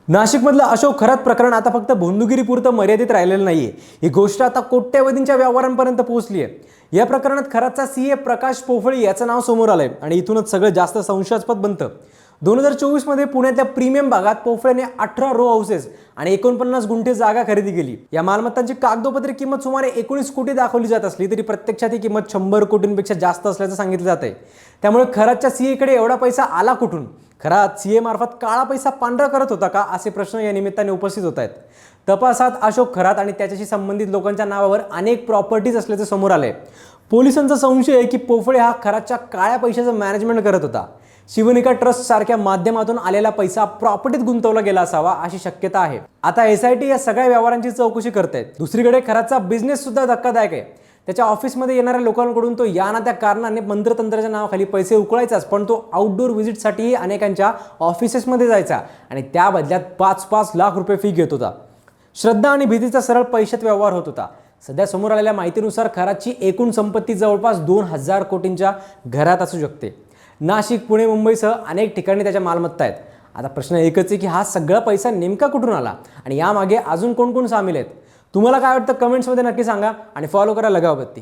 नाशिकमधलं अशोक खरात प्रकरण आता फक्त भोंदूगिरीपुरतं मर्यादित राहिलेलं नाहीये. ही गोष्ट आता कोट्यवधींच्या व्यवहारांपर्यंत पोहोचली आहे. या प्रकरणात खरातचा सीए प्रकाश पोफळी याचं नाव समोर आलंय आणि इथूनच सगळं जास्त संशयास्पद बनतं. 2024 मध्ये पुण्यातल्या प्रीमियम भागात पोफळेने 18 रो हाऊसेस आणि 49 गुंठे जागा खरेदी केली. या मालमत्तांची कागदोपत्री किंमत सुमारे 19 कोटी दाखवली जात असली तरी प्रत्यक्षात ही किंमत 100 कोटींपेक्षा जास्त असल्याचं सांगितलं जात आहे. त्यामुळे खरातच्या सीएकडे एवढा पैसा आला कुठून? खरात सीए मार्फत काळा पैसा पांढरा करत होता का, असे प्रश्न या निमित्ताने उपस्थित होत आहेत. तपासात अशोक खरात आणि त्याच्याशी संबंधित लोकांच्या नावावर अनेक प्रॉपर्टीज असल्याचे समोर आले. पोलिसांचा संशय आहे की पोफळे हा खरातच्या काळ्या पैशाचं मॅनेजमेंट करत होता. शिवनिका ट्रस्ट सारख्या माध्यमातून आलेला पैसा प्रॉपर्टीत गुंतवला गेला असावा अशी शक्यता आहे. आता एसआयटी या सगळ्या व्यवहारांची चौकशी करते. दुसरीकडे खरातचा बिझनेस सुद्धा धक्कादायक आहे. त्याच्या ऑफिसमध्ये येणाऱ्या लोकांकडून तो या ना त्या कारणाने मंत्रतंत्राच्या नावाखाली पैसे उकळायचाच, पण तो आउटडोर व्हिजिटसाठीही अनेकांच्या ऑफिसेसमध्ये जायचा आणि त्या बदल्यात 5-5 लाख रुपये फी घेत होता. श्रद्धा आणि भीतीचा सरळ पैशात व्यवहार होत होता. सध्या समोर आलेल्या माहितीनुसार खरातची एकूण संपत्ती जवळपास 2000 कोटींच्या घरात असू शकते. नाशिक, पुणे, मुंबईसह अनेक ठिकाणी त्याच्या मालमत्ता आहेत. आता प्रश्न एकच आहे की हा सगळा पैसा नेमका कुठून आला आणि यामागे अजून कोण कोण सामील आहेत? तुम्हाला काय वाटतं कमेंट्समध्ये नक्की सांगा आणि फॉलो करा लगावबत्ती.